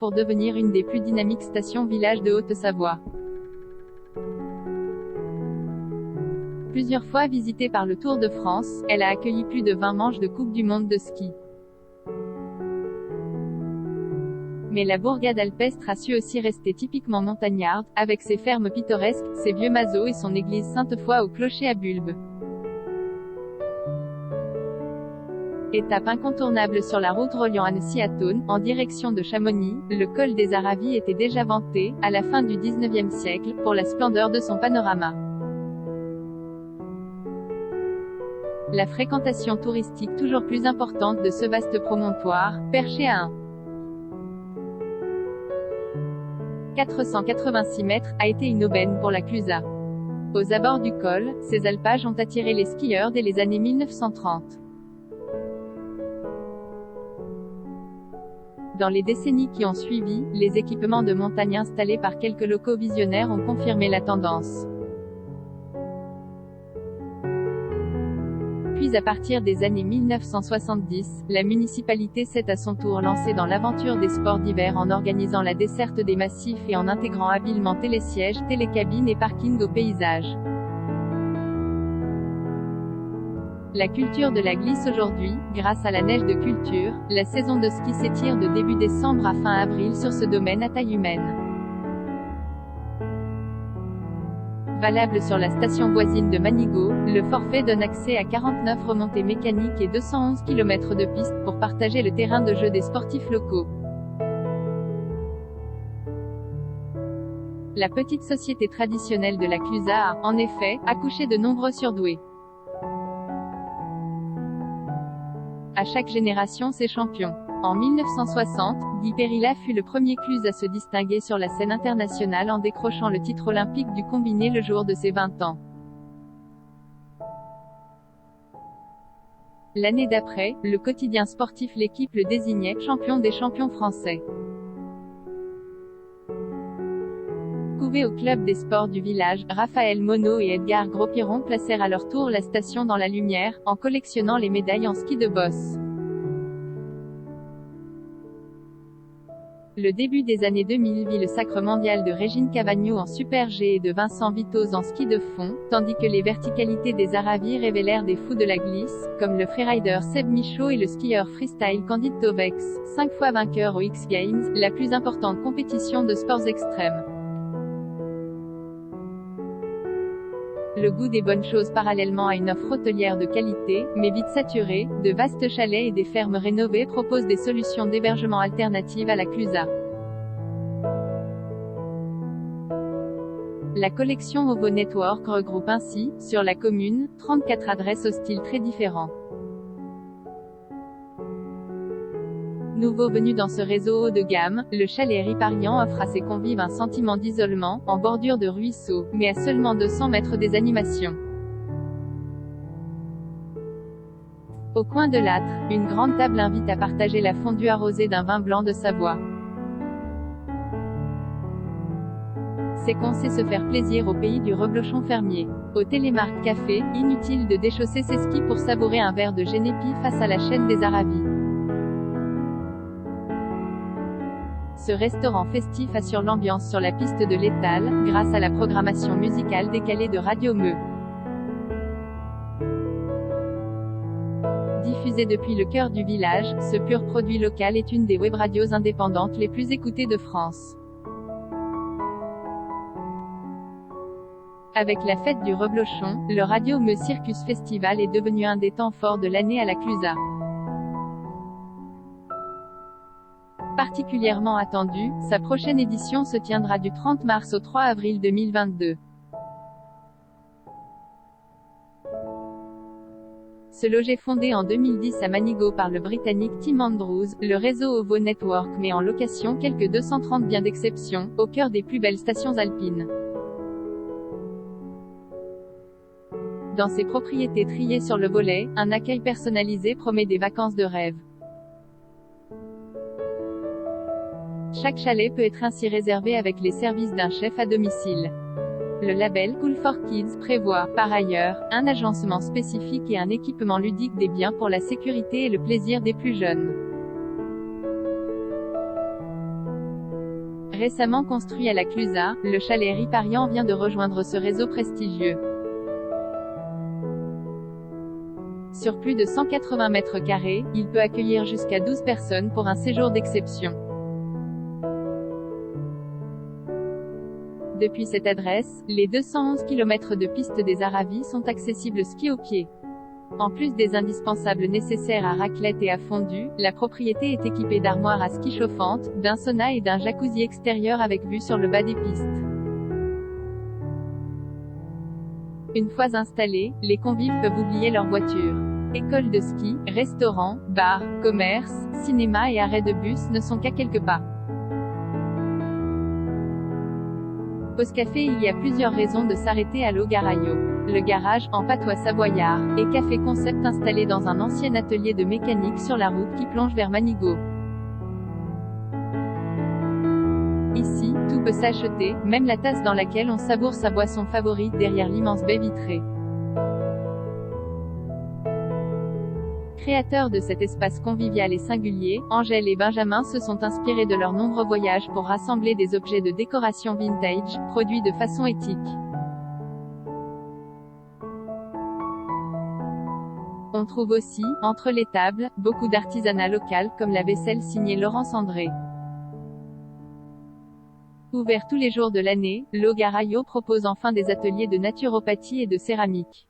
pour devenir une des plus dynamiques stations-villages de Haute-Savoie. Plusieurs fois visitée par le Tour de France, elle a accueilli plus de 20 manches de Coupe du Monde de ski. Mais la bourgade alpestre a su aussi rester typiquement montagnarde, avec ses fermes pittoresques, ses vieux masos et son église Sainte-Foy au clocher à bulbe. Étape incontournable sur la route reliant Annecy à Thônes, en direction de Chamonix, le col des Aravis était déjà vanté, à la fin du XIXe siècle, pour la splendeur de son panorama. La fréquentation touristique toujours plus importante de ce vaste promontoire, perché à 486 mètres, a été une aubaine pour la Clusaz. Aux abords du col, ces alpages ont attiré les skieurs dès les années 1930. Dans les décennies qui ont suivi, les équipements de montagne installés par quelques locaux visionnaires ont confirmé la tendance. Puis à partir des années 1970, la municipalité s'est à son tour lancée dans l'aventure des sports d'hiver en organisant la desserte des massifs et en intégrant habilement télésièges, télécabines et parkings au paysage. La culture de la glisse aujourd'hui, grâce à la neige de culture, la saison de ski s'étire de début décembre à fin avril sur ce domaine à taille humaine. Valable sur la station voisine de Manigot, le forfait donne accès à 49 remontées mécaniques et 211 km de piste, pour partager le terrain de jeu des sportifs locaux. La petite société traditionnelle de la Clusaz a, en effet, accouché de nombreux surdoués. À chaque génération ses champions. En 1960, Guy Périlla fut le premier Cluse à se distinguer sur la scène internationale en décrochant le titre olympique du combiné le jour de ses 20 ans. L'année d'après, le quotidien sportif L'Équipe le désignait « champion des champions français ». Couvé au club des sports du village, Raphaël Monod et Edgar Gros-Piron placèrent à leur tour la station dans la lumière, en collectionnant les médailles en ski de boss. Le début des années 2000 vit le sacre mondial de Régine Cavagnou en Super G et de Vincent Vitoz en ski de fond, tandis que les verticalités des Aravis révélèrent des fous de la glisse, comme le freerider Seb Michaud et le skieur freestyle Candide Tovex, 5 fois vainqueur aux X Games, la plus importante compétition de sports extrêmes. Le goût des bonnes choses parallèlement à une offre hôtelière de qualité, mais vite saturée, de vastes chalets et des fermes rénovées proposent des solutions d'hébergement alternatives à la Clusaz. La collection OVO Network regroupe ainsi, sur la commune, 34 adresses au style très différent. Nouveau venu dans ce réseau haut de gamme, le chalet Riparian offre à ses convives un sentiment d'isolement, en bordure de ruisseau, mais à seulement 200 mètres des animations. Au coin de l'âtre, une grande table invite à partager la fondue arrosée d'un vin blanc de Savoie. C'est qu'on sait se faire plaisir au pays du reblochon fermier. Au Télémark Café, inutile de déchausser ses skis pour savourer un verre de Génépi face à la chaîne des Aravis. Ce restaurant festif assure l'ambiance sur la piste de l'Étal, grâce à la programmation musicale décalée de Radio Meux. Diffusé depuis le cœur du village, ce pur produit local est une des webradios indépendantes les plus écoutées de France. Avec la fête du Reblochon, le Radio Meux Circus Festival est devenu un des temps forts de l'année à la Clusaz. Particulièrement attendu, sa prochaine édition se tiendra du 30 mars au 3 avril 2022. Ce loger fondé en 2010 à Manigot par le Britannique Tim Andrews, le réseau OVO Network met en location quelques 230 biens d'exception, au cœur des plus belles stations alpines. Dans ses propriétés triées sur le volet, un accueil personnalisé promet des vacances de rêve. Chaque chalet peut être ainsi réservé avec les services d'un chef à domicile. Le label Cool for Kids prévoit, par ailleurs, un agencement spécifique et un équipement ludique des biens pour la sécurité et le plaisir des plus jeunes. Récemment construit à la Clusaz, le chalet Riparian vient de rejoindre ce réseau prestigieux. Sur plus de 180 mètres carrés, il peut accueillir jusqu'à 12 personnes pour un séjour d'exception. Depuis cette adresse, les 211 km de piste des Aravis sont accessibles ski au pied. En plus des indispensables nécessaires à raclette et à fondue, la propriété est équipée d'armoires à ski chauffantes, d'un sauna et d'un jacuzzi extérieur avec vue sur le bas des pistes. Une fois installés, les convives peuvent oublier leur voiture. École de ski, restaurants, bars, commerces, cinéma et arrêts de bus ne sont qu'à quelques pas. Pause café. Il y a plusieurs raisons de s'arrêter à Logaraio. Le garage, en patois savoyard, et café concept installé dans un ancien atelier de mécanique sur la route qui plonge vers Manigot. Ici, tout peut s'acheter, même la tasse dans laquelle on savoure sa boisson favorite derrière l'immense baie vitrée. Créateurs de cet espace convivial et singulier, Angèle et Benjamin se sont inspirés de leurs nombreux voyages pour rassembler des objets de décoration vintage, produits de façon éthique. On trouve aussi, entre les tables, beaucoup d'artisanat local comme la vaisselle signée Laurence André. Ouvert tous les jours de l'année, Logaraio propose enfin des ateliers de naturopathie et de céramique.